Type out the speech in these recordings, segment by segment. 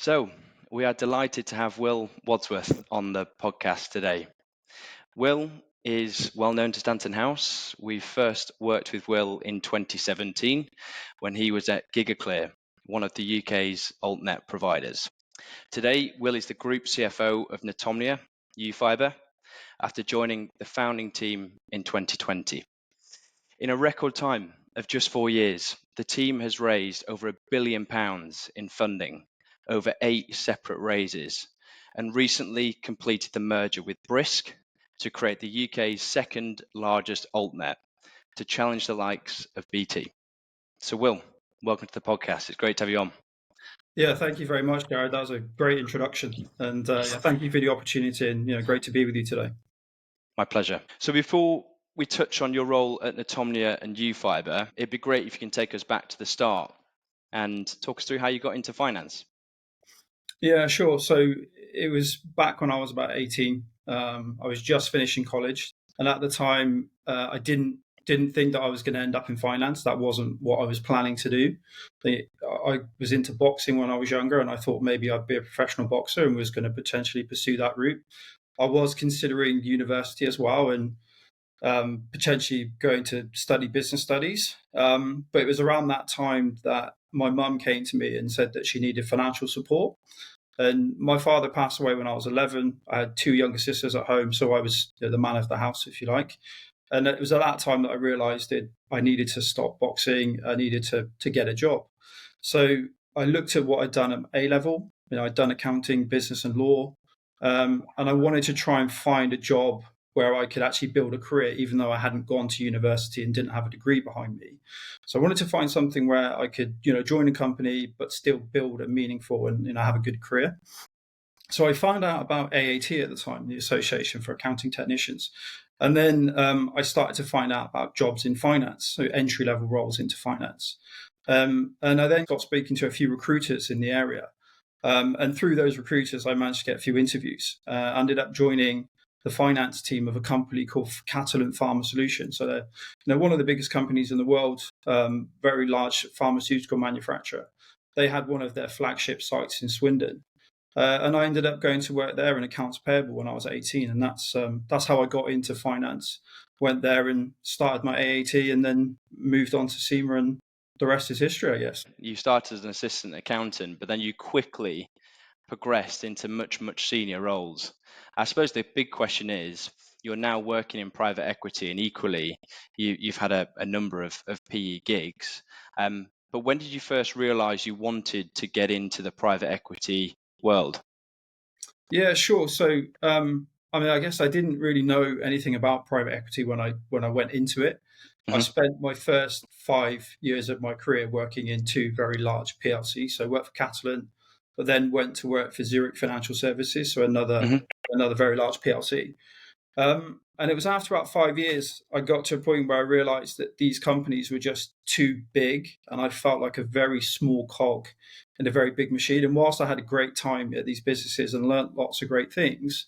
So, we are delighted to have Wil Wadsworth on the podcast today. Wil is well known to Stanton House. We first worked with Wil in 2017 when he was at GigaClear, one of the UK's altnet providers. Today, Wil is the Group CFO of Netomnia, YouFibre, after joining the founding team in 2020. In a record time of just 4 years, the team has raised over £1 billion in funding, over 8 separate raises, and recently completed the merger with Brisk to create the UK's second largest altnet to challenge the likes of BT. So Wil, welcome to the podcast. It's great to have you on. Yeah, thank you very much, Gareth. That was a great introduction. And thank you for the opportunity and great to be with you today. My pleasure. So before we touch on your role at Netomnia and YouFibre, it'd be great if you can take us back to the start and talk us through how you got into finance. Yeah, sure. So it was back when I was about 18. I was just finishing college. And at the time, I didn't think that I was going to end up in finance. That wasn't what I was planning to do. I was into boxing when I was younger, and I thought maybe I'd be a professional boxer and was going to potentially pursue that route. I was considering university as well, and potentially going to study business studies. But it was around that time that my mum came to me and said that she needed financial support. And my father passed away when I was 11. I had 2 younger sisters at home, so I was the man of the house, if you like. And it was at that time that I realised that I needed to stop boxing. I needed to get a job. So I looked at what I'd done at A level. I'd done accounting, business, and law, and I wanted to try and find a job where I could actually build a career, even though I hadn't gone to university and didn't have a degree behind me. So I wanted to find something where I could, join a company, but still build a meaningful and, have a good career. So I found out about AAT at the time, the Association for Accounting Technicians. And then I started to find out about jobs in finance, so entry-level roles into finance. And I then got speaking to a few recruiters in the area. And through those recruiters, I managed to get a few interviews. I ended up joining the finance team of a company called Catalent Pharma Solutions. So they're one of the biggest companies in the world, very large pharmaceutical manufacturer. They had one of their flagship sites in Swindon. And I ended up going to work there in accounts payable when I was 18. And that's how I got into finance. Went there and started my AAT and then moved on to SEMA, and the rest is history, I guess. You started as an assistant accountant, but then you quickly progressed into much senior roles. I suppose the big question is, you're now working in private equity, and equally you've had a number of PE gigs. But when did you first realize you wanted to get into the private equity world? Yeah, sure. So I guess I didn't really know anything about private equity when I went into it. I spent my first 5 years of my career working in 2 very large PLCs. So I worked for Catalent, but then went to work for Zurich Financial Services, so another very large PLC. And it was after about 5 years, I got to a point where I realized that these companies were just too big, and I felt like a very small cog in a very big machine. And whilst I had a great time at these businesses and learned lots of great things,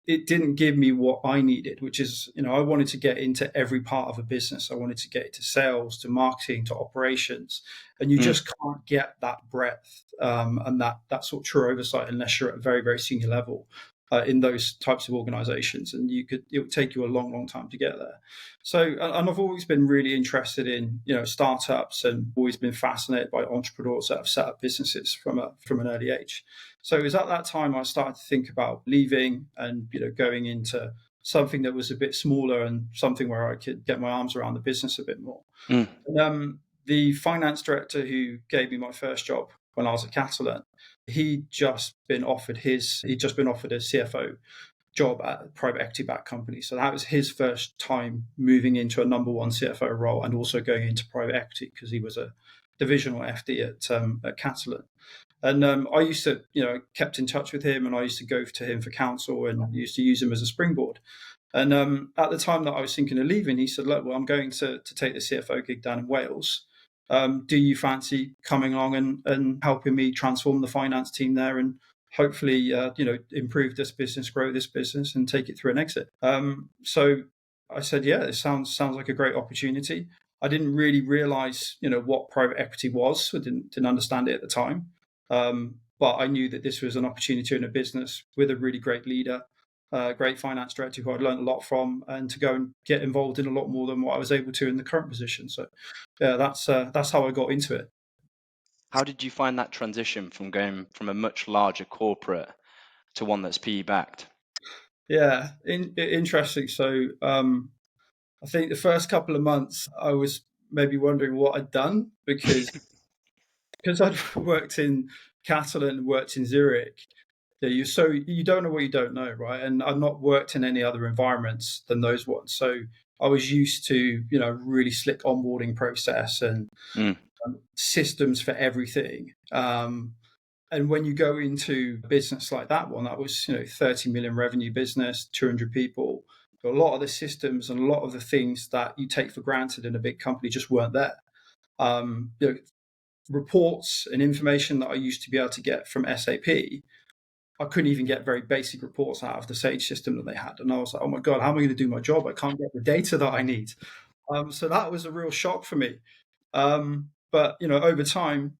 it didn't give me what I needed, which is, I wanted to get into every part of a business. I wanted to get into sales, to marketing, to operations. And you just can't get that breadth and that sort of true oversight unless you're at a very, very senior level in those types of organizations. And it would take you a long, long time to get there. So, and I've always been really interested in, startups, and always been fascinated by entrepreneurs that have set up businesses from an early age. So it was at that time I started to think about leaving and, going into something that was a bit smaller and something where I could get my arms around the business a bit more. And, the finance director who gave me my first job when I was at Catalent, he'd just been offered a CFO job at a private equity-backed company. So that was his first time moving into a number one CFO role and also going into private equity, because he was a divisional FD at Catalent. And I used to, kept in touch with him, and I used to go to him for counsel and used to use him as a springboard. And at the time that I was thinking of leaving, he said, look, well, I'm going to take the CFO gig down in Wales. Do you fancy coming along and helping me transform the finance team there and hopefully, improve this business, grow this business, and take it through an exit? So I said, yeah, it sounds like a great opportunity. I didn't really realize, what private equity was. I didn't understand it at the time. But I knew that this was an opportunity in a business with a really great leader, great finance director who I'd learned a lot from, and to go and get involved in a lot more than what I was able to in the current position. So, yeah, that's how I got into it. How did you find that transition from going from a much larger corporate to one that's PE backed? Yeah, interesting. So, I think the first couple of months I was maybe wondering what I'd done because I'd worked in Catalan and worked in Zurich. Yeah, you don't know what you don't know, right? And I've not worked in any other environments than those ones. So I was used to, really slick onboarding process and Mm. systems for everything. And when you go into a business like that one, that was 30 million revenue business, 200 people. A lot of the systems and a lot of the things that you take for granted in a big company just weren't there. Um, you know, Reports and information that I used to be able to get from SAP, I couldn't even get very basic reports out of the Sage system that they had. And I was like, oh my God, how am I going to do my job? I can't get the data that I need. So that was a real shock for me. But over time,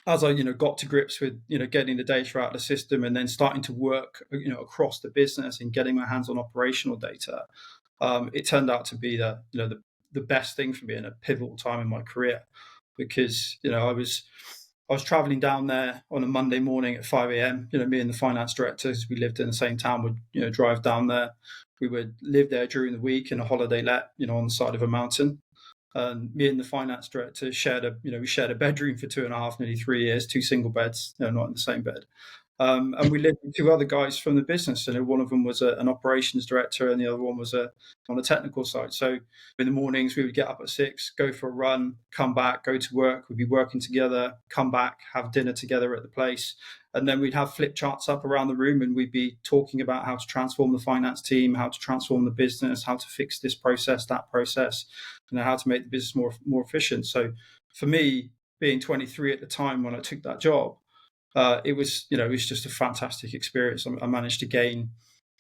as I got to grips with getting the data out of the system and then starting to work across the business and getting my hands on operational data, it turned out to be the best thing for me in a pivotal time in my career because I was traveling down there on a Monday morning at 5 a.m. Me and the finance directors, we lived in the same town, would drive down there. We would live there during the week in a holiday let on the side of a mountain. And me and the finance director we shared a bedroom for 2.5, nearly 3 years, two single beds, not in the same bed. And we lived with two other guys from the business, and one of them was an operations director, and the other one was on the technical side. So in the mornings, we would get up at 6, go for a run, come back, go to work. We'd be working together, come back, have dinner together at the place, and then we'd have flip charts up around the room, and we'd be talking about how to transform the finance team, how to transform the business, how to fix this process, that process, how to make the business more efficient. So for me, being 23 at the time when I took that job, it was just a fantastic experience. I managed to gain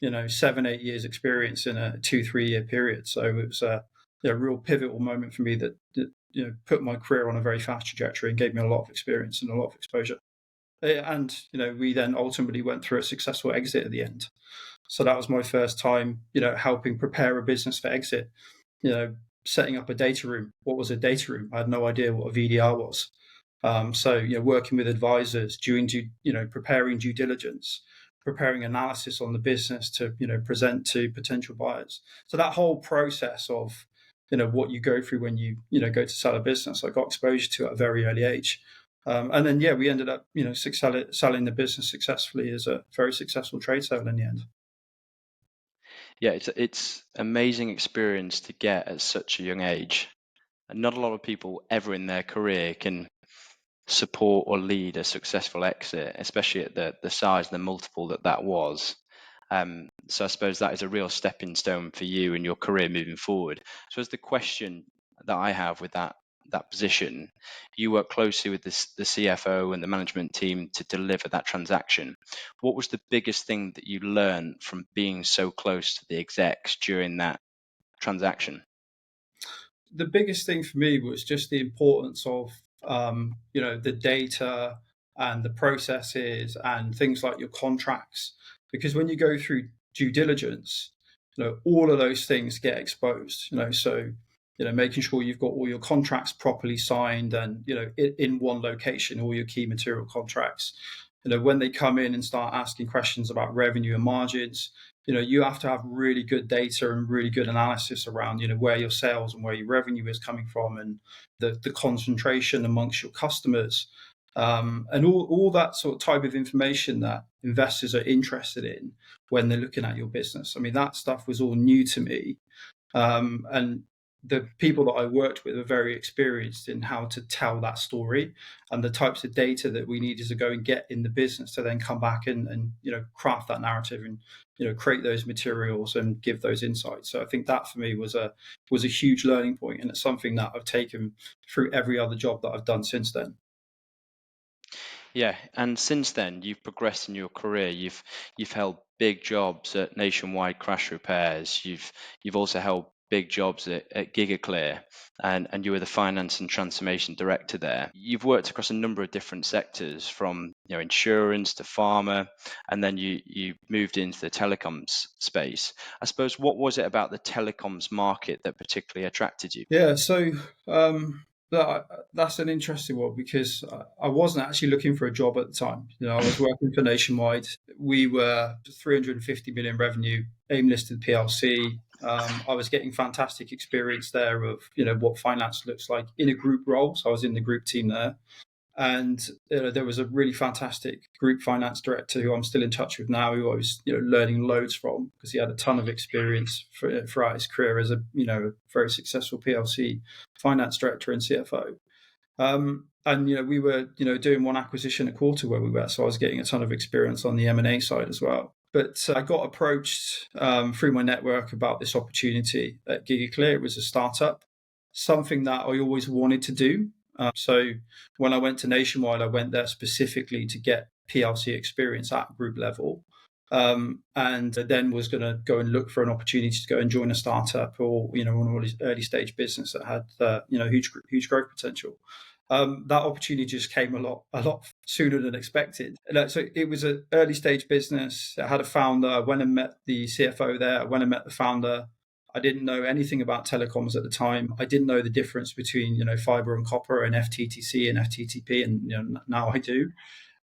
7-8 years experience in a 2-3 year period. So it was a real pivotal moment for me that put my career on a very fast trajectory and gave me a lot of experience and a lot of exposure. And we then ultimately went through a successful exit at the end. So that was my first time helping prepare a business for exit. Setting up a data room. What was a data room? I had no idea what a VDR was. So working with advisors, preparing due diligence, preparing analysis on the business to present to potential buyers. So that whole process of what you go through when you go to sell a business, I got exposure to at a very early age. And then we ended up selling the business successfully as a very successful trade sale in the end. Yeah, it's amazing experience to get at such a young age. And not a lot of people ever in their career can support or lead a successful exit, especially at the size and the multiple that was. So I suppose that is a real stepping stone for you in your career moving forward. So as the question that I have with that position, you work closely with the CFO and the management team to deliver that transaction. What was the biggest thing that you learned from being so close to the execs during that transaction? The biggest thing for me was just the importance of the data and the processes and things like your contracts, because when you go through due diligence, all of those things get exposed. So making sure you've got all your contracts properly signed and in one location, all your key material contracts. When they come in and start asking questions about revenue and margins, you have to have really good data and really good analysis around, where your sales and where your revenue is coming from and the concentration amongst your customers. And all that sort of type of information that investors are interested in when they're looking at your business. I mean, that stuff was all new to me. And the people that I worked with are very experienced in how to tell that story and the types of data that we needed to go and get in the business to then come back and craft that narrative and create those materials and give those insights. So I think that for me was a huge learning point, and it's something that I've taken through every other job that I've done since then. Yeah, and since then you've progressed in your career. You've held big jobs at Nationwide Crash Repairs. You've also held big jobs at GigaClear, and you were the finance and transformation director there. You've worked across a number of different sectors, from insurance to pharma, and then you moved into the telecoms space. I suppose, what was it about the telecoms market that particularly attracted you? Yeah, so that's an interesting one because I wasn't actually looking for a job at the time. I was working for Nationwide. We were 350 million revenue, AIM listed PLC. I was getting fantastic experience there of what finance looks like in a group role. So I was in the group team there. And there was a really fantastic group finance director who I'm still in touch with now, who I was learning loads from because he had a ton of experience throughout his career as a very successful PLC finance director and CFO. And we were doing one acquisition a quarter where we were, so I was getting a ton of experience on the M&A side as well. But I got approached through my network about this opportunity at GigaClear. It was a startup, something that I always wanted to do. So when I went to Nationwide, I went there specifically to get PLC experience at group level, and then was going to go and look for an opportunity to go and join a startup or one early stage business that had huge growth potential. That opportunity just came a lot sooner than expected. So it was an early stage business. It had a founder. I went and met the CFO there. I went and met the founder. I didn't know anything about telecoms at the time. I didn't know the difference between fiber and copper and FTTC and FTTP, and now I do.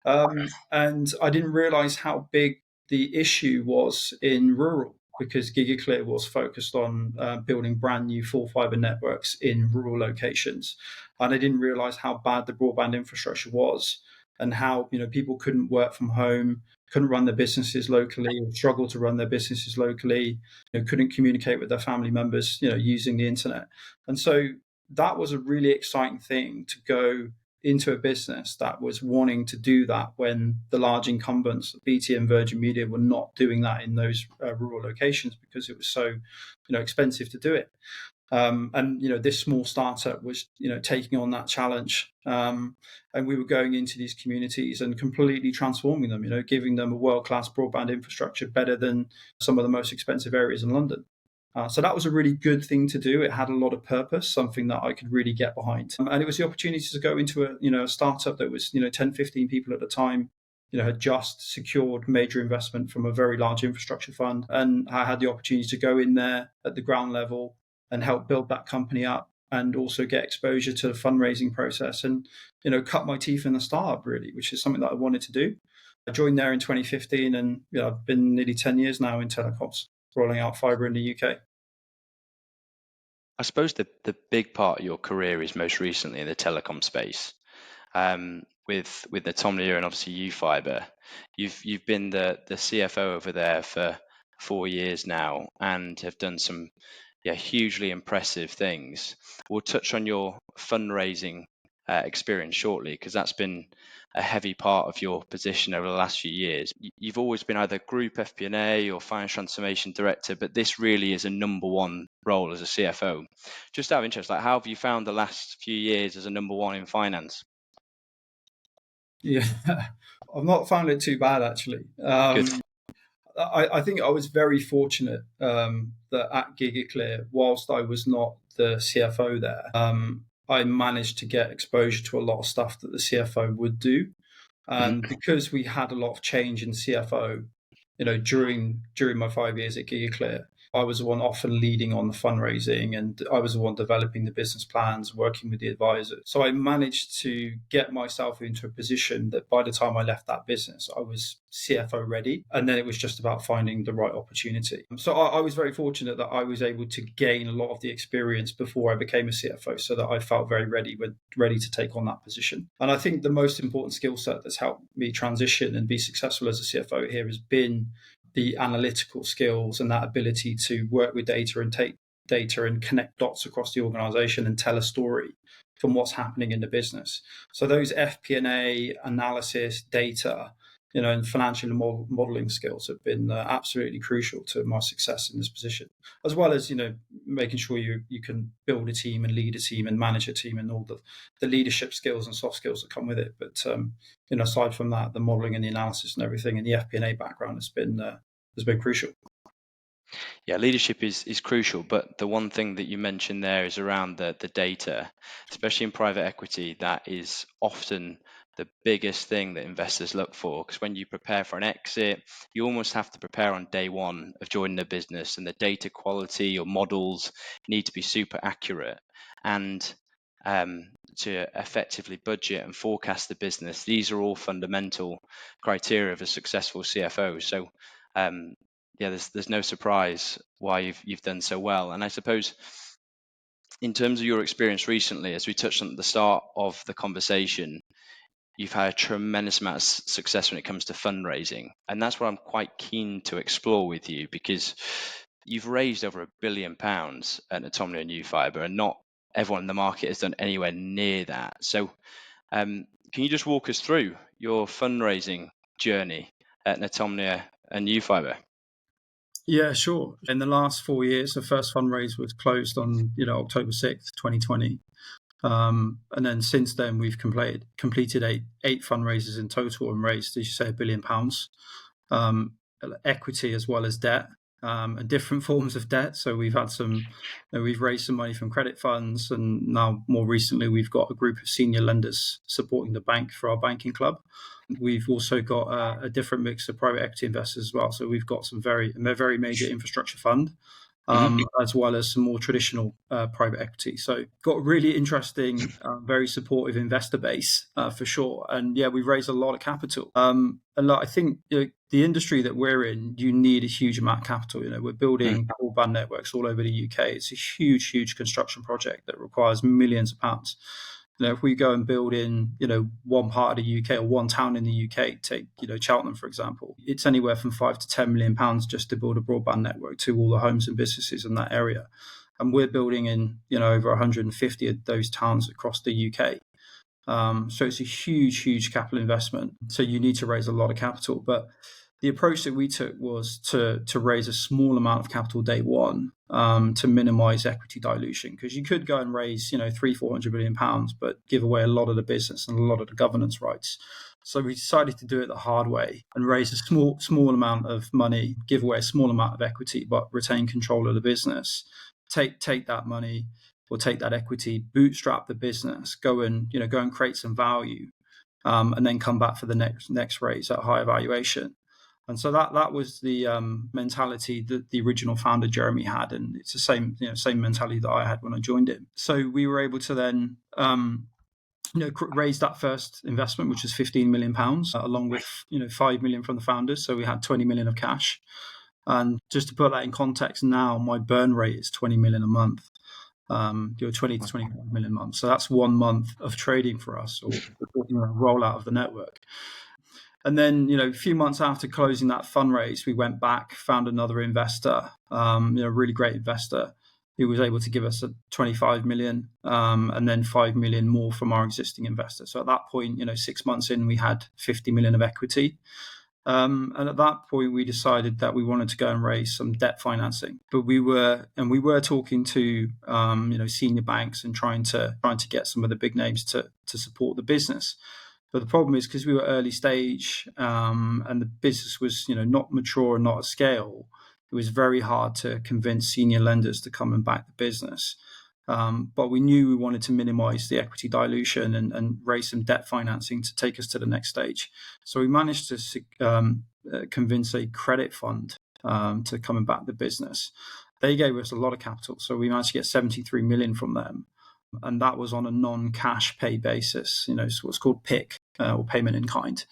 And I didn't realize how big the issue was in rural, because GigaClear was focused on building brand new full fiber networks in rural locations. And I didn't realize how bad the broadband infrastructure was, and how people couldn't work from home, couldn't run their businesses locally, or struggled to run their businesses locally, couldn't communicate with their family members, using the internet. And so that was a really exciting thing to go into a business that was wanting to do that when the large incumbents, BT and Virgin Media, were not doing that in those rural locations because it was so expensive to do it. And this small startup was taking on that challenge, and we were going into these communities and completely transforming them, giving them a world-class broadband infrastructure better than some of the most expensive areas in London. So that was a really good thing to do. It had a lot of purpose, something that I could really get behind. And it was the opportunity to go into a startup that was 10, 15 people at the time, had just secured major investment from a very large infrastructure fund. And I had the opportunity to go in there at the ground level and help build that company up, and also get exposure to the fundraising process and, cut my teeth in the startup, really, which is something that I wanted to do. I joined there in 2015, and I've been nearly 10 years now in telecoms, rolling out fibre in the UK. I suppose the big part of your career is most recently in the telecom space, with Netomnia and obviously YouFibre. You've been the CFO over there for 4 years now, and have done some hugely impressive things. We'll touch on your fundraising experience shortly, because that's been a heavy part of your position over the last few years. You've always been either group FP&A or finance transformation director, but this really is a number one role as a CFO. Just out of interest, how have you found the last few years as a number one in finance? Yeah, I've not found it too bad, actually. Good. I think I was very fortunate that at GigaClear, whilst I was not the CFO there, I managed to get exposure to a lot of stuff that the CFO would do. And because we had a lot of change in CFO, during my 5 years at GigaClear, I was the one often leading on the fundraising, and I was the one developing the business plans, working with the advisors. So I managed to get myself into a position that by the time I left that business, I was CFO ready. And then it was just about finding the right opportunity. So I was very fortunate that I was able to gain a lot of the experience before I became a CFO, so that I felt very ready to take on that position. And I think the most important skill set that's helped me transition and be successful as a CFO here has been the analytical skills and that ability to work with data and take data and connect dots across the organization and tell a story from what's happening in the business. So those FP&A analysis, data, and financial modeling skills have been absolutely crucial to my success in this position, as well as, making sure you can build a team and lead a team and manage a team and all the leadership skills and soft skills that come with it. But, aside from that, the modeling and the analysis and everything and the FP&A background has been crucial. Yeah, leadership is crucial, but the one thing that you mentioned there is around the data, especially in private equity. That is often the biggest thing that investors look for, because when you prepare for an exit, you almost have to prepare on day one of joining the business, and the data quality, your models need to be super accurate. And to effectively budget and forecast the business, these are all fundamental criteria of a successful CFO. So um, yeah, there's no surprise why you've done so well. And I suppose in terms of your experience recently, as we touched on at the start of the conversation, you've had a tremendous amount of success when it comes to fundraising, and that's what I'm quite keen to explore with you, because you've raised over £1 billion at Netomnia and YouFibre, and not everyone in the market has done anywhere near that. So, can you just walk us through your fundraising journey at Netomnia and YouFibre? Yeah, sure. In the last 4 years, the first fundraise was closed on October 6th, 2020. And then since then, we've completed eight fundraisers in total and raised, as you say, £1 billion, equity as well as debt, and different forms of debt. So we've had we've raised some money from credit funds, and now more recently, we've got a group of senior lenders supporting the bank for our banking club. We've also got a different mix of private equity investors as well. So we've got some very major infrastructure fund, as well as some more traditional private equity. So got a really interesting, very supportive investor base for sure. And yeah, we've raised a lot of capital. And I think the industry that we're in, you need a huge amount of capital. We're building broadband networks all over the UK. It's a huge construction project that requires millions of pounds. If we go and build in, one part of the UK or one town in the UK, take, Cheltenham, for example, it's anywhere from £5 to £10 million just to build a broadband network to all the homes and businesses in that area. And we're building in, over 150 of those towns across the UK. So it's a huge capital investment. So you need to raise a lot of capital. But the approach that we took was to raise a small amount of capital day one, to minimize equity dilution, because you could go and raise, 300-400 million pounds, but give away a lot of the business and a lot of the governance rights. So we decided to do it the hard way and raise a small amount of money, give away a small amount of equity, but retain control of the business. Take that money or take that equity, bootstrap the business, go and create some value, and then come back for the next raise at a higher valuation. And so that was the mentality that the original founder Jeremy had, and it's the same mentality that I had when I joined him. So we were able to then raise that first investment, which was £15 million, along with 5 million from the founders. So we had 20 million of cash. And just to put that in context, now my burn rate is 20 million a month. 20 to 25 million a month. So that's 1 month of trading for us, or rollout of the network. And then, a few months after closing that fundraise, we went back, found another investor, a really great investor, who was able to give us a 25 million, and then 5 million more from our existing investor. So at that point, 6 months in, we had 50 million of equity. And at that point, we decided that we wanted to go and raise some debt financing. But we were talking to senior banks and trying to get some of the big names to support the business. But the problem is, because we were early stage, and the business was not mature and not at scale, it was very hard to convince senior lenders to come and back the business. But we knew we wanted to minimize the equity dilution and raise some debt financing to take us to the next stage. So we managed to convince a credit fund to come and back the business. They gave us a lot of capital. So we managed to get 73 million from them. And that was on a non-cash pay basis, so what's called PIK, or payment in kind.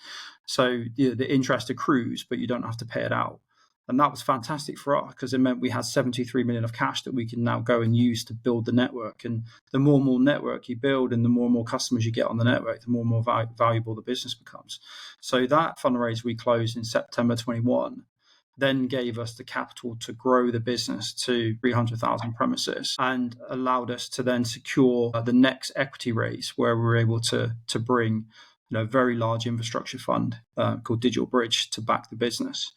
So the interest accrues, but you don't have to pay it out. And that was fantastic for us, because it meant we had 73 million of cash that we can now go and use to build the network. And the more and more network you build and the more customers you get on the network, the more valuable the business becomes. So that fundraise we closed in September 21 then gave us the capital to grow the business to 300,000 premises, and allowed us to then secure the next equity raise, where we were able to bring a very large infrastructure fund called Digital Bridge to back the business.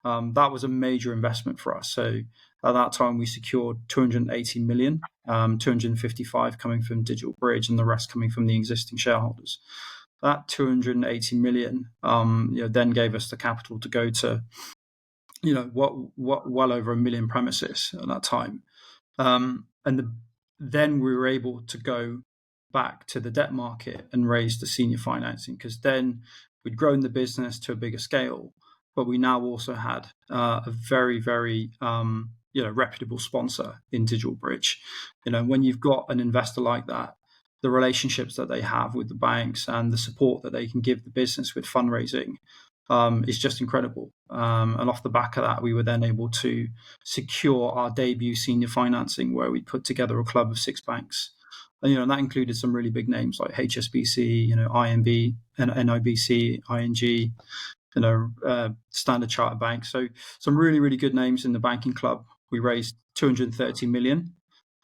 That was a major investment for us. So at that time, we secured 280 million, 255 coming from Digital Bridge, and the rest coming from the existing shareholders. That 280 million then gave us the capital to go to well over 1 million premises at that time. Then we were able to go back to the debt market and raise the senior financing, because then we'd grown the business to a bigger scale, but we now also had a very, very reputable sponsor in Digital Bridge. When you've got an investor like that, the relationships that they have with the banks and the support that they can give the business with fundraising is just incredible. And off the back of that, we were then able to secure our debut senior financing, where we put together a club of 6 banks. And that included some really big names like HSBC, INB, NIBC, ING, Standard Chartered Bank. So some really, really good names in the banking club. We raised 230 million,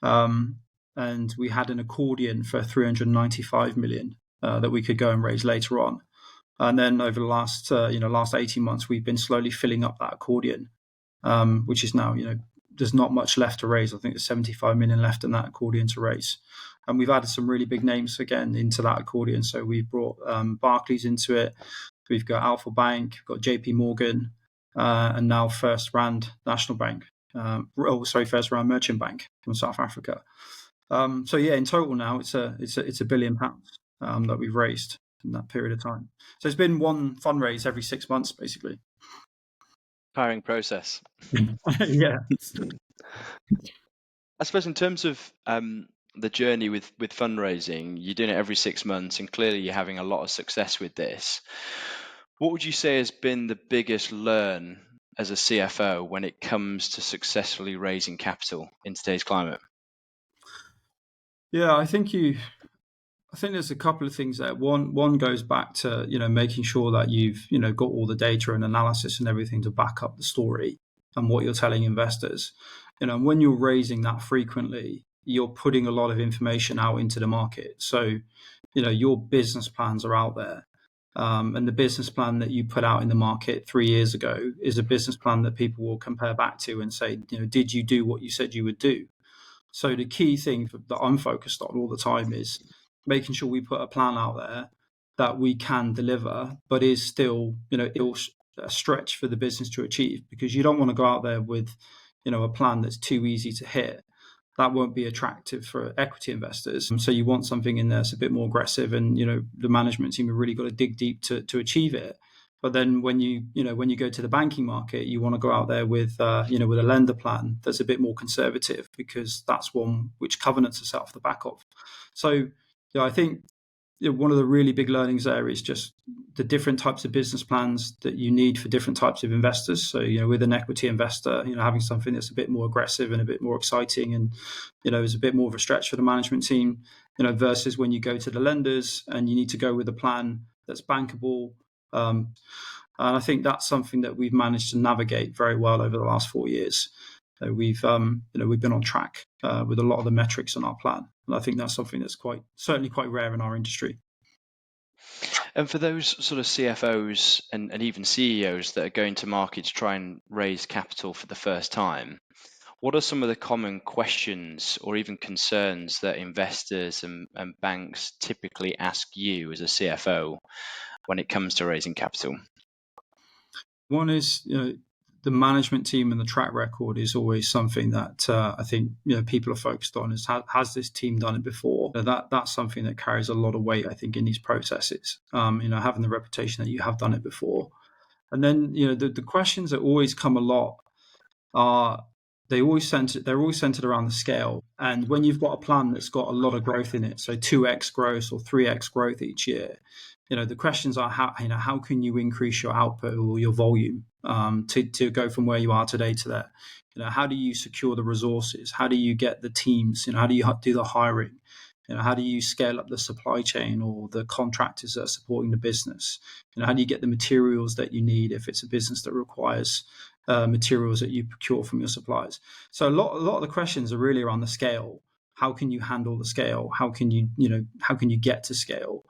and we had an accordion for 395 million that we could go and raise later on. And then over the last 18 months, we've been slowly filling up that accordion, which is now, there's not much left to raise. I think there's 75 million left in that accordion to raise. And we've added some really big names again into that accordion. So we've brought Barclays into it. We've got Alpha Bank, we've got JP Morgan, and now First Rand National Bank. First Rand Merchant Bank from South Africa. So yeah, in total now it's £1 billion that we've raised in that period of time. So it's been one fundraise every 6 months, basically. Tiring process. Yeah. I suppose in terms of the journey with fundraising, you're doing it every 6 months, and clearly you're having a lot of success with this. What would you say has been the biggest learn as a CFO when it comes to successfully raising capital in today's climate? Yeah, I think there's a couple of things there. One goes back to making sure that you've got all the data and analysis and everything to back up the story and what you're telling investors. When you're raising that frequently, you're putting a lot of information out into the market. So your business plans are out there, and the business plan that you put out in the market 3 years ago is a business plan that people will compare back to and say, did you do what you said you would do? So the key thing that I'm focused on all the time is making sure we put a plan out there that we can deliver, but is still, a stretch for the business to achieve, because you don't want to go out there with, a plan that's too easy to hit. That won't be attractive for equity investors. So you want something in there that's a bit more aggressive, and, the management team have really got to dig deep to achieve it. But then when you go to the banking market, you want to go out there with with a lender plan that's a bit more conservative, because that's one which covenants us out off the back of. So I think one of the really big learnings there is just the different types of business plans that you need for different types of investors. So with an equity investor, having something that's a bit more aggressive and a bit more exciting, and is a bit more of a stretch for the management team, versus when you go to the lenders and you need to go with a plan that's bankable. And I think that's something that we've managed to navigate very well over the last 4 years. We've been on track with a lot of the metrics on our plan, and I think that's something that's certainly quite rare in our industry. And for those sort of CFOs and even CEOs that are going to market to try and raise capital for the first time, what are some of the common questions or even concerns that investors and banks typically ask you as a CFO when it comes to raising capital? One is, the management team and the track record is always something that I think people are focused on. Is has this team done it before? That's something that carries a lot of weight, I think, in these processes. Having the reputation that you have done it before, and then the questions that always come a lot are they're always centered around the scale. And when you've got a plan that's got a lot of growth in it, so 2x growth or 3x growth each year, the questions are how can you increase your output or your volume to go from where you are today to there? How do you secure the resources? How do you get the teams? How do you do the hiring? How do you scale up the supply chain or the contractors that are supporting the business? How do you get the materials that you need if it's a business that requires materials that you procure from your suppliers? So a lot of the questions are really around the scale. How can you handle the scale? How can you get to scale?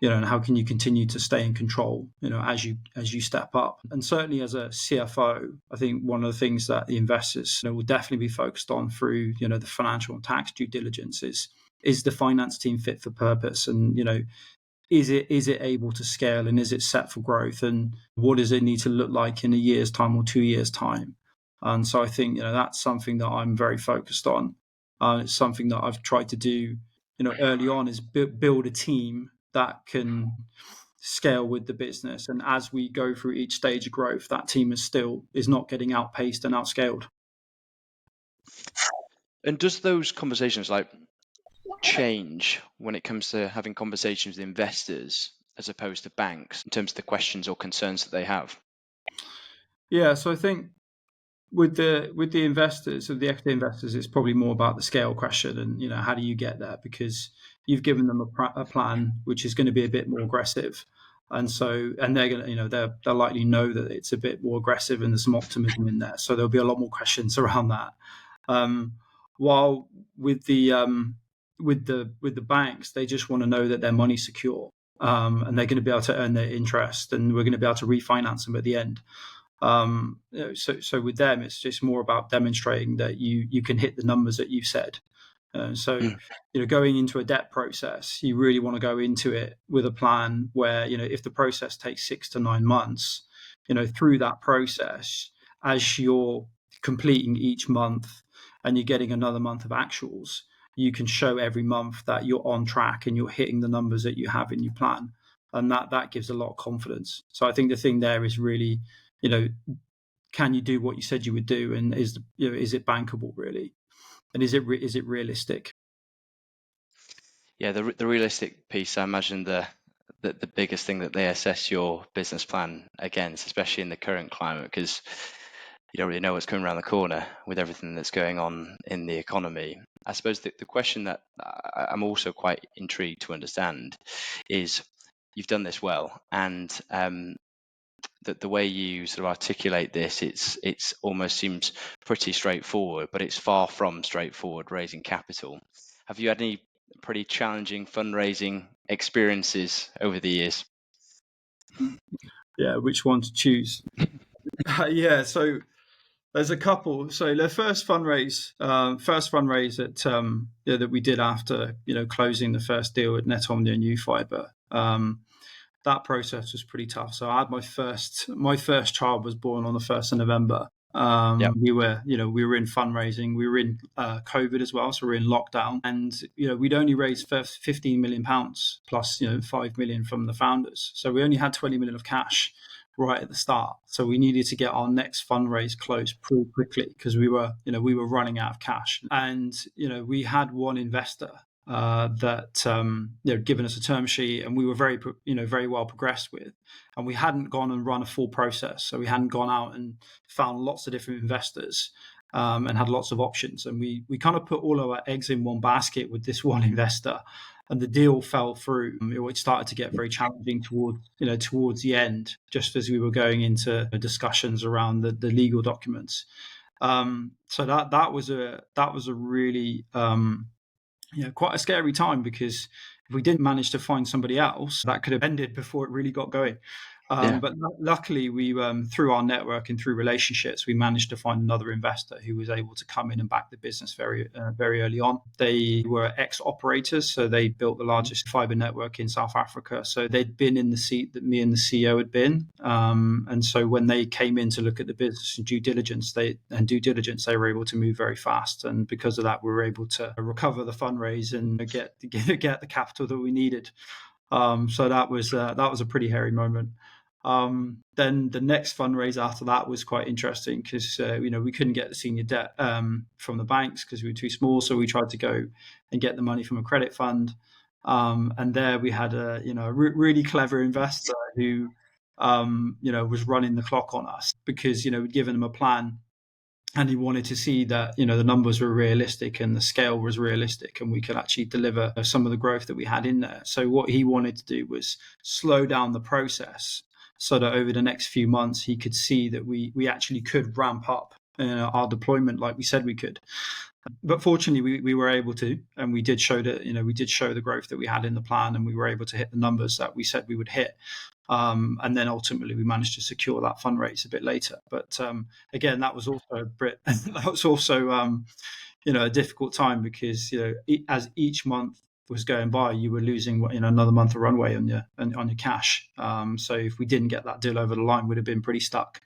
And how can you continue to stay in control, as you step up? And certainly as a CFO, I think one of the things that the investors will definitely be focused on through, the financial and tax due diligence is the finance team fit for purpose? And, is it able to scale, and is it set for growth, and what does it need to look like in a year's time or 2 years' time? And so I think that's something that I'm very focused on. It's something that I've tried to do early on, is build a team that can scale with the business, and as we go through each stage of growth, that team is not getting outpaced and outscaled. And does those conversations change when it comes to having conversations with investors as opposed to banks in terms of the questions or concerns that they have? Yeah, so I think with the investors, of the equity investors, it's probably more about the scale question, and how do you get there, because you've given them a plan which is going to be a bit more aggressive, and they're going to they'll likely know that it's a bit more aggressive and there's some optimism in there, so there'll be a lot more questions around that. While with the banks, they just want to know that their money's secure, and they're going to be able to earn their interest, and we're going to be able to refinance them at the end. So with them, it's just more about demonstrating that you can hit the numbers that you've said. Going into a debt process, you really want to go into it with a plan where, if the process takes 6 to 9 months, through that process, as you're completing each month and you're getting another month of actuals, you can show every month that you're on track and you're hitting the numbers that you have in your plan. And that gives a lot of confidence. So I think the thing there is really, can you do what you said you would do, and is it bankable really, and is it realistic? Yeah, the realistic piece, I imagine the biggest thing that they assess your business plan against, especially in the current climate, because you don't really know what's coming around the corner with everything that's going on in the economy. I suppose the question that I'm also quite intrigued to understand is, you've done this well, and the way you sort of articulate this, it's almost seems pretty straightforward, but it's far from straightforward raising capital. Have you had any pretty challenging fundraising experiences over the years? Yeah, which one to choose? Yeah, so there's a couple. So the first fundraise at that we did after closing the first deal at Netomnia and YouFibre. That process was pretty tough. So I had my first child was born on the 1st of November. Yep. We were in fundraising. We were in COVID as well, so we were in lockdown, and we'd only raised £15 million plus 5 million from the founders. So we only had 20 million of cash right at the start. So we needed to get our next fundraise closed pretty quickly, because we were running out of cash, and we had one investor that given us a term sheet, and we were very well progressed with, and we hadn't gone and run a full process, so we hadn't gone out and found lots of different investors, and had lots of options, and we kind of put all of our eggs in one basket with this one investor, and the deal fell through. It started to get very challenging towards the end, just as we were going into discussions around the legal documents. So that was a really quite a scary time, because if we didn't manage to find somebody else, that could have ended before it really got going. But luckily, we through our network and through relationships, we managed to find another investor who was able to come in and back the business very early on. They were ex-operators, so they built the largest fiber network in South Africa. So they'd been in the seat that me and the CEO had been, and so when they came in to look at the business and due diligence, they were able to move very fast, and because of that, we were able to recover the fundraise and get the capital that we needed. So that was a pretty hairy moment. Then the next fundraise after that was quite interesting, because we couldn't get the senior debt from the banks because we were too small. So we tried to go and get the money from a credit fund, and there we had a really clever investor who was running the clock on us, because we'd given him a plan, and he wanted to see that the numbers were realistic and the scale was realistic, and we could actually deliver some of the growth that we had in there. So what he wanted to do was slow down the process, so that over the next few months he could see that we actually could ramp up our deployment like we said we could. But fortunately, we were able to, and we did show the growth that we had in the plan, and we were able to hit the numbers that we said we would hit. And then ultimately we managed to secure that fundraise a bit later. But again, that was also a difficult time, because as each month was going by, you were losing another month of runway on your cash. So if we didn't get that deal over the line, we'd have been pretty stuck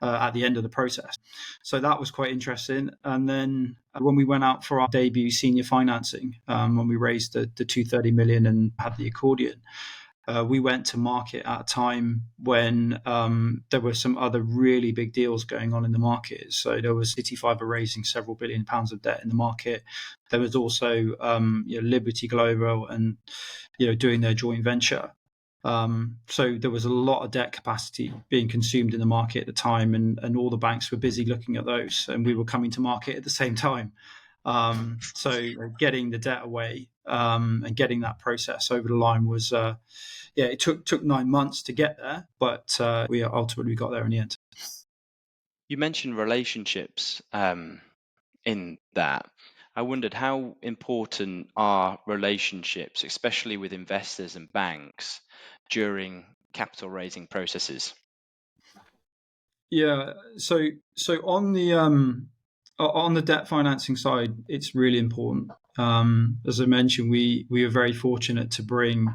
at the end of the process. So that was quite interesting. And then when we went out for our debut senior financing, when we raised the 230 million and had the accordion, we went to market at a time when there were some other really big deals going on in the market. So there was CFOs raising several £billion of debt in the market. There was also Liberty Global and doing their joint venture. So there was a lot of debt capacity being consumed in the market at the time, and all the banks were busy looking at those, and we were coming to market at the same time. So getting the debt away and getting that process over the line was, it took 9 months to get there, but we ultimately got there in the end. You mentioned relationships in that. I wondered, how important are relationships, especially with investors and banks, during capital raising processes? Yeah, so on the debt financing side, it's really important. As I mentioned, we were very fortunate to bring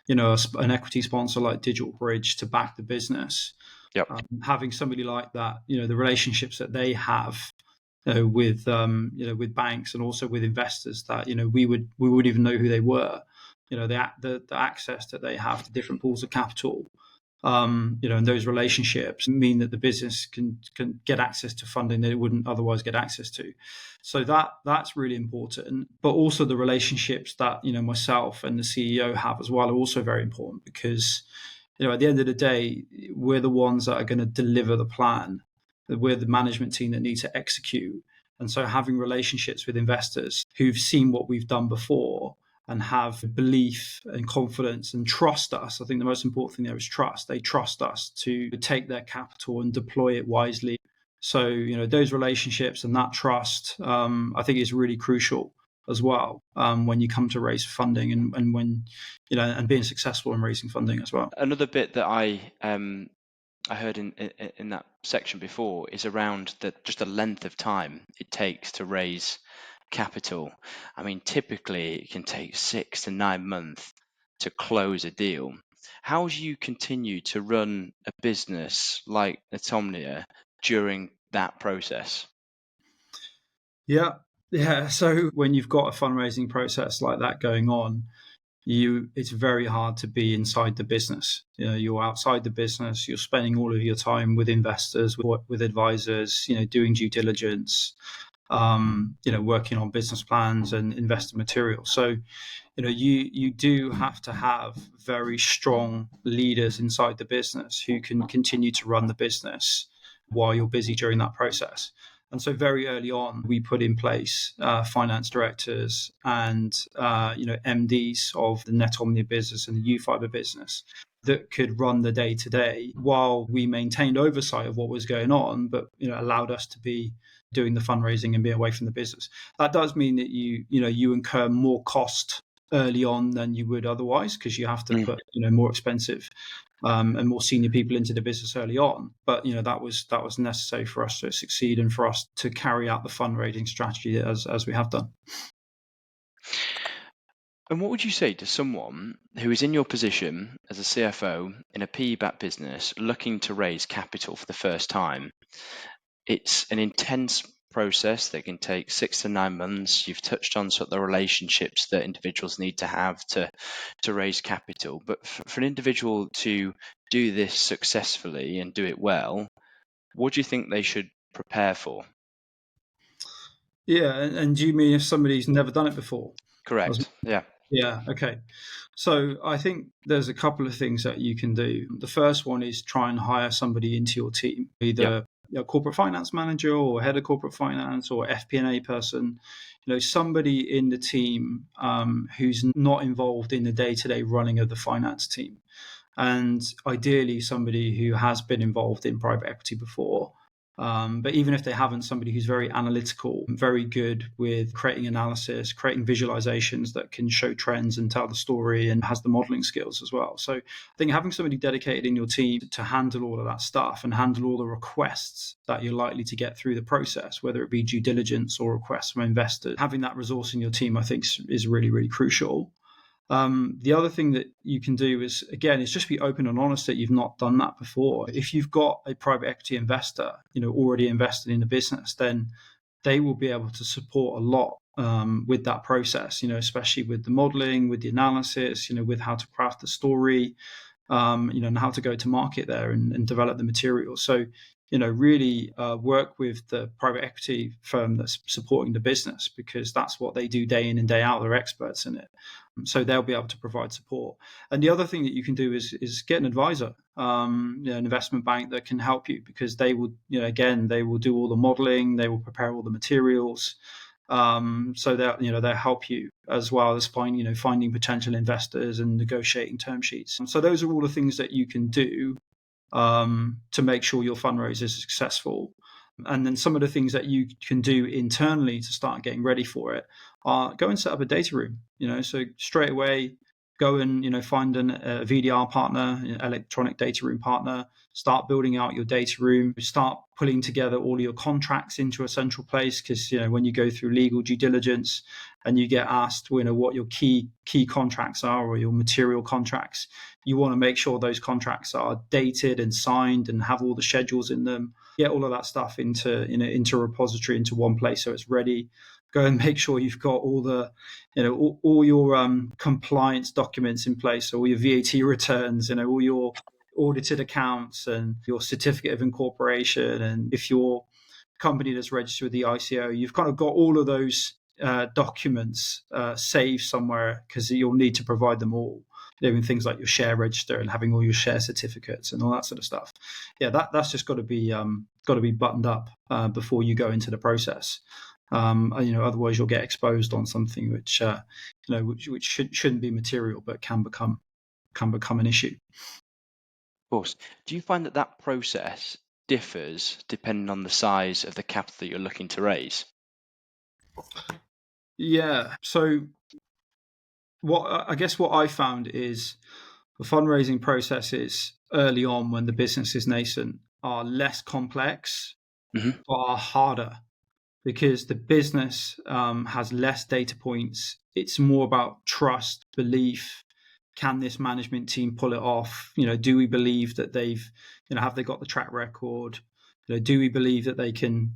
an equity sponsor like Digital Bridge to back the business. Yep. Having somebody like that, the relationships that they have with banks and also with investors, that we would even know who they were. The access that they have to different pools of capital. And those relationships mean that the business can get access to funding that it wouldn't otherwise get access to. So that's really important. But also the relationships that myself and the CEO have as well are also very important, because at the end of the day, we're the ones that are going to deliver the plan. We're the management team that need to execute. And so having relationships with investors who've seen what we've done before and have belief and confidence and trust us. I think the most important thing there is trust. They trust us to take their capital and deploy it wisely. So, those relationships and that trust, I think is really crucial as well when you come to raise funding and when, and being successful in raising funding as well. Another bit that I heard in that section before is around just the length of time it takes to raise capital. I mean, typically it can take 6 to 9 months to close a deal. How do you continue to run a business like Netomnia during that process? Yeah. So when you've got a fundraising process like that going on, it's very hard to be inside the business. You're outside the business. You're spending all of your time with investors, with advisors, doing due diligence, working on business plans and investor material. So, you do have to have very strong leaders inside the business who can continue to run the business while you're busy during that process. And so very early on, we put in place finance directors and MDs of the Netomnia business and the YouFibre business that could run the day to day while we maintained oversight of what was going on, but allowed us to be doing the fundraising and be away from the business. That does mean that you incur more cost early on than you would otherwise, because you have to put more expensive and more senior people into the business early on. But that was necessary for us to succeed and for us to carry out the fundraising strategy as we have done. And what would you say to someone who is in your position as a CFO in a PE-backed business looking to raise capital for the first time? It's an intense process that can take 6 to 9 months. You've touched on sort of the relationships that individuals need to have to raise capital. But for an individual to do this successfully and do it well, what do you think they should prepare for? Yeah, and do you mean if somebody's never done it before? Correct. Yeah. Yeah. Okay. So I think there's a couple of things that you can do. The first one is try and hire somebody into your team, either a corporate finance manager or head of corporate finance or FP&A person, somebody in the team who's not involved in the day-to-day running of the finance team. And ideally somebody who has been involved in private equity before. But even if they haven't, somebody who's very analytical, very good with creating analysis, creating visualizations that can show trends and tell the story, and has the modeling skills as well. So I think having somebody dedicated in your team to handle all of that stuff and handle all the requests that you're likely to get through the process, whether it be due diligence or requests from investors, having that resource in your team, I think is really, really crucial. The other thing that you can do is just be open and honest that you've not done that before. If you've got a private equity investor, already invested in the business, then they will be able to support a lot with that process, especially with the modeling, with the analysis, with how to craft the story, and how to go to market there and develop the material. So, really work with the private equity firm that's supporting the business, because that's what they do day in and day out. They're experts in it. So they'll be able to provide support. And the other thing that you can do is get an advisor, an investment bank that can help you, because they will, they will do all the modeling, they will prepare all the materials. So that they'll help you, as well as finding potential investors and negotiating term sheets. So those are all the things that you can do to make sure your fundraiser is successful. And then some of the things that you can do internally to start getting ready for it are go and set up a data room. So straight away, go and find a VDR partner, electronic data room partner. Start building out your data room. Start pulling together all your contracts into a central place, because when you go through legal due diligence and you get asked what your key contracts are, or your material contracts, you want to make sure those contracts are dated and signed and have all the schedules in them. Get all of that stuff into a repository, into one place, so it's ready. Go and make sure you've got all the all your compliance documents in place, so all your VAT returns, all your audited accounts and your certificate of incorporation, and if your company that's registered with the ICO, you've kind of got all of those documents saved somewhere, because you'll need to provide them all. Doing things like your share register and having all your share certificates and all that sort of stuff. Yeah, that's just got to be buttoned up before you go into the process. Otherwise you'll get exposed on something which shouldn't be material, but can become an issue. Of course. Do you find that process differs depending on the size of the capital that you're looking to raise? Yeah. So what I found is the fundraising processes early on, when the business is nascent, are less complex, but are harder, because the business has less data points. It's more about trust, belief. Can this management team pull it off? Do we believe that they've, have they got the track record? Do we believe that they can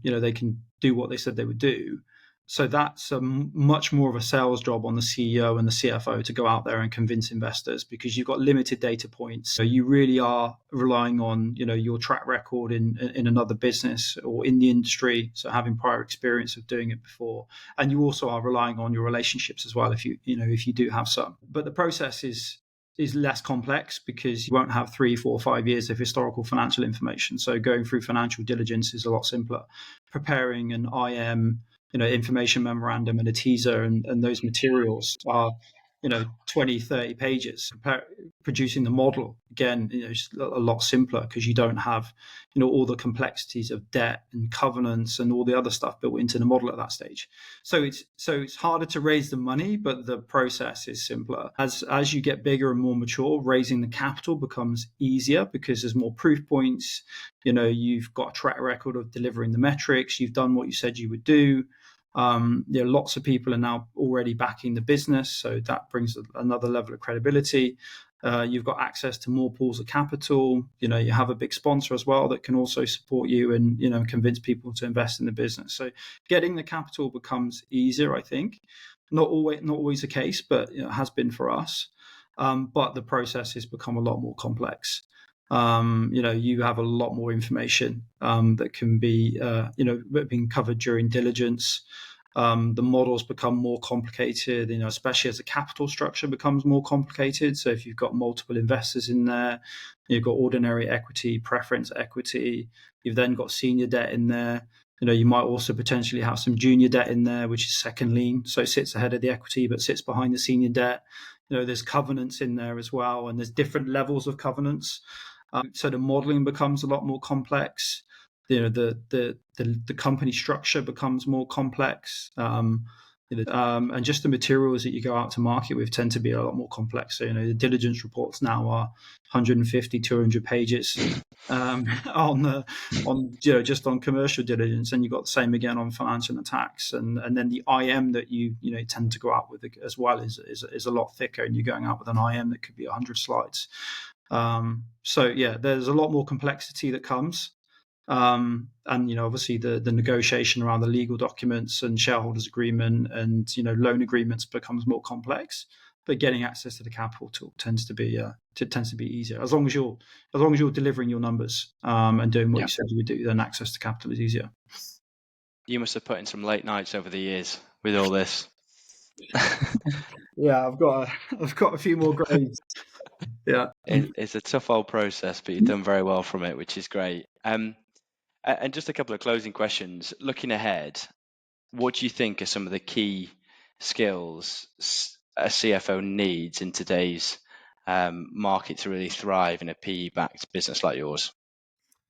do what they said they would do? So that's much more of a sales job on the CEO and the CFO to go out there and convince investors, because you've got limited data points. So you really are relying on your track record in another business or in the industry, so having prior experience of doing it before. And you also are relying on your relationships as well, if you do have some. But the process is less complex, because you won't have 3, 4, 5 years of historical financial information. So going through financial diligence is a lot simpler. Preparing an IM, information memorandum and a teaser and those materials are 20, 30 pages. Producing the model, again, it's a lot simpler, because you don't have all the complexities of debt and covenants and all the other stuff built into the model at that stage. So it's harder to raise the money, but the process is simpler. As you get bigger and more mature, raising the capital becomes easier, because there's more proof points. You've got a track record of delivering the metrics. You've done what you said you would do. Lots of people are now already backing the business, so that brings another level of credibility. You've got access to more pools of capital. You have a big sponsor as well that can also support you and convince people to invest in the business. So getting the capital becomes easier, I think. Not always the case, but it has been for us. But the process has become a lot more complex. You have a lot more information that can be being covered during diligence. The models become more complicated, especially as the capital structure becomes more complicated. So if you've got multiple investors in there, you've got ordinary equity, preference equity, you've then got senior debt in there. You might also potentially have some junior debt in there, which is second lien, so it sits ahead of the equity but sits behind the senior debt. There's covenants in there as well, and there's different levels of covenants. So the modeling becomes a lot more complex. The company structure becomes more complex. And just the materials that you go out to market with tend to be a lot more complex. So, the diligence reports now are 150, 200 pages on just on commercial diligence, and you've got the same again on financial and tax, and then the IM that you tend to go out with as well is a lot thicker, and you're going out with an IM that could be 100 slides. So yeah, there's a lot more complexity that comes. And obviously the negotiation around the legal documents and shareholders agreement and loan agreements becomes more complex, but getting access to the capital tool tends to be easier as long as you're delivering your numbers and doing what you said you would do. Then access to capital is easier. You must have put in some late nights over the years with all this. Yeah, I've got a few more grades. Yeah, it's a tough old process, but you've done very well from it, which is great. And just a couple of closing questions. Looking ahead, what do you think are some of the key skills a CFO needs in today's market to really thrive in a PE-backed business like yours?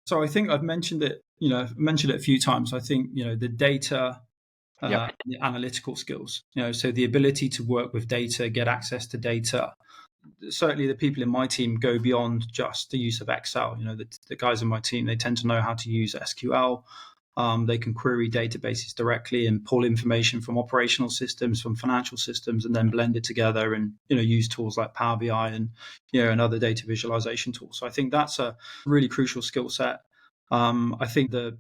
So I think I've mentioned it. A few times. I think the data, the analytical skills. So the ability to work with data, get access to data. Certainly the people in my team go beyond just the use of Excel. The guys in my team, they tend to know how to use SQL. They can query databases directly and pull information from operational systems, from financial systems, and then blend it together and use tools like Power BI and and other data visualization tools. So I think that's a really crucial skill set. I think the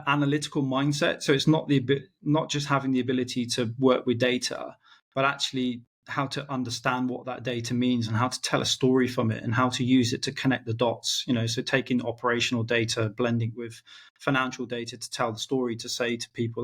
analytical mindset. So it's not just having the ability to work with data, but actually how to understand what that data means and how to tell a story from it and how to use it to connect the dots. So taking operational data, blending with financial data to tell the story, to say to people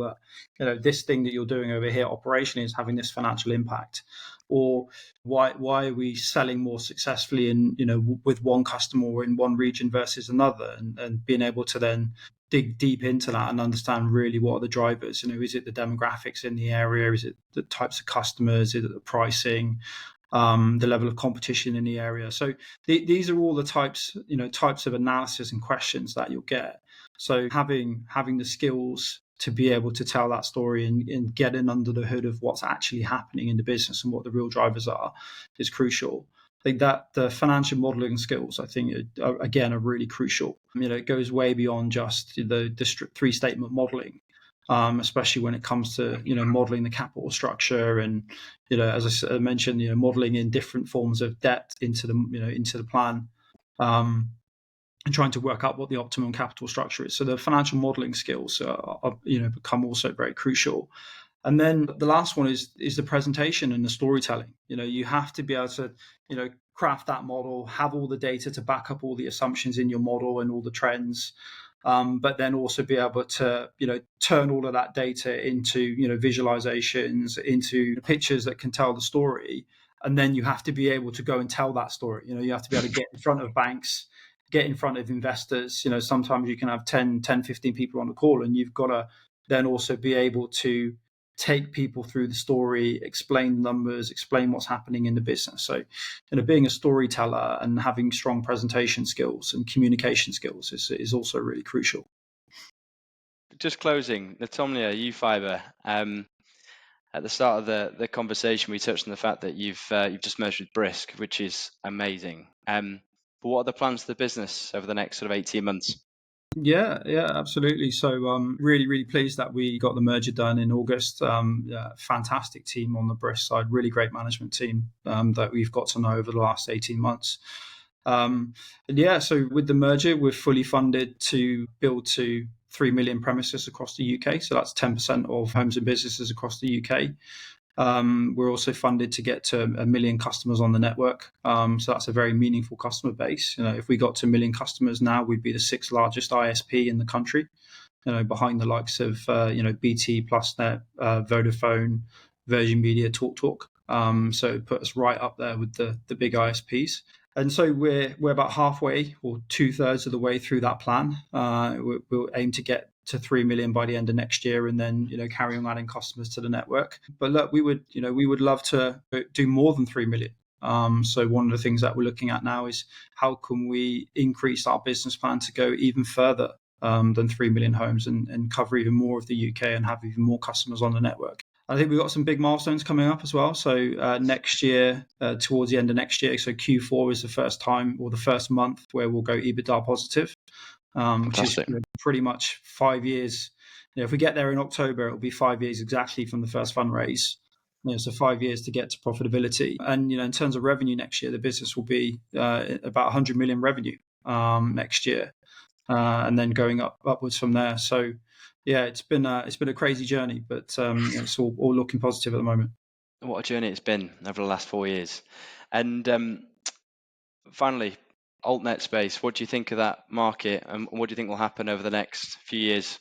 that this thing that you're doing over here operationally is having this financial impact, or why are we selling more successfully in with one customer or in one region versus another, and being able to then dig deep into that and understand really what are the drivers. Is it the demographics in the area? Is it the types of customers? Is it the pricing? The level of competition in the area? So these are all the types of analysis and questions that you'll get. So having the skills to be able to tell that story and get in under the hood of what's actually happening in the business and what the real drivers are is crucial. I think that the financial modeling skills, I think, are really crucial. It goes way beyond just the three statement modeling, especially when it comes to modeling the capital structure and as I mentioned, modeling in different forms of debt into the plan, and trying to work out what the optimum capital structure is. So the financial modeling skills are become also very crucial. And then the last one is the presentation and the storytelling. You have to be able to, craft that model, have all the data to back up all the assumptions in your model and all the trends, but then also be able to, turn all of that data into, visualizations, into pictures that can tell the story. And then you have to be able to go and tell that story. You have to be able to get in front of banks, get in front of investors. Sometimes you can have 10, 15 people on the call, and you've got to then also be able to take people through the story, explain numbers, explain what's happening in the business. So, being a storyteller and having strong presentation skills and communication skills is also really crucial. Just closing, Netomnia, YouFibre. At the start of the conversation, we touched on the fact that you've just merged with Brisk, which is amazing. But what are the plans for the business over the next sort of 18 months? Yeah, absolutely. So really, really pleased that we got the merger done in August. Fantastic team on the Brisk side, really great management team that we've got to know over the last 18 months. So with the merger, we're fully funded to build to 3 million premises across the UK. So that's 10% of homes and businesses across the UK. We're also funded to get to 1 million customers on the network. So that's a very meaningful customer base. If we got to 1 million customers now, we'd be the 6th largest ISP in the country, behind the likes of, BT, PlusNet, Vodafone, Virgin Media, TalkTalk. So it put us right up there with the big ISPs. And so we're about halfway or 2/3 of the way through that plan. We'll aim to get to 3 million by the end of next year, and then carry on adding customers to the network. But look, we would love to do more than 3 million. So one of the things that we're looking at now is how can we increase our business plan to go even further than 3 million homes and cover even more of the UK and have even more customers on the network. I think we've got some big milestones coming up as well. So next year, towards the end of next year, so Q4 is the first time or the first month where we'll go EBITDA positive, which is Fantastic. pretty much 5 years. If we get there in October, it'll be 5 years exactly from the first fundraise. So 5 years to get to profitability. And in terms of revenue next year, the business will be about 100 million revenue next year, and then going upwards from there. So yeah, it's been a crazy journey, but it's all looking positive at the moment. What a journey it's been over the last 4 years. And finally, altnet space. What do you think of that market, and what do you think will happen over the next few years?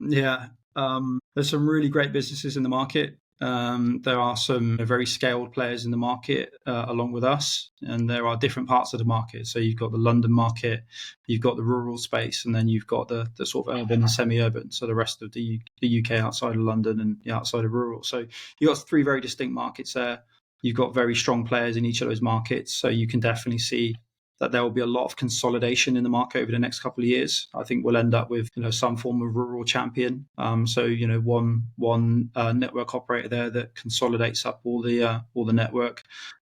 Yeah, there's some really great businesses in the market. There are some very scaled players in the market along with us, and there are different parts of the market. So you've got the London market, you've got the rural space, and then you've got the sort of urban and semi-urban. So the rest of the UK outside of London and outside of rural. So you've got three very distinct markets there. You've got very strong players in each of those markets. So you can definitely see that there will be a lot of consolidation in the market over the next couple of years. I think we'll end up with some form of rural champion. So one network operator there that consolidates up all the network.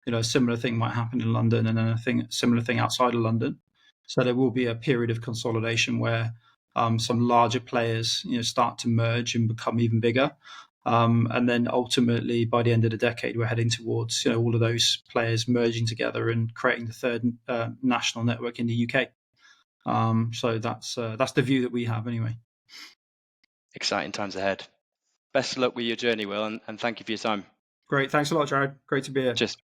A similar thing might happen in London, and then a similar thing outside of London. So there will be a period of consolidation where some larger players start to merge and become even bigger. And then ultimately, by the end of the decade, we're heading towards all of those players merging together and creating the third national network in the UK. So that's the view that we have anyway. Exciting times ahead. Best of luck with your journey, Will, and thank you for your time. Great. Thanks a lot, Jared. Great to be here. Just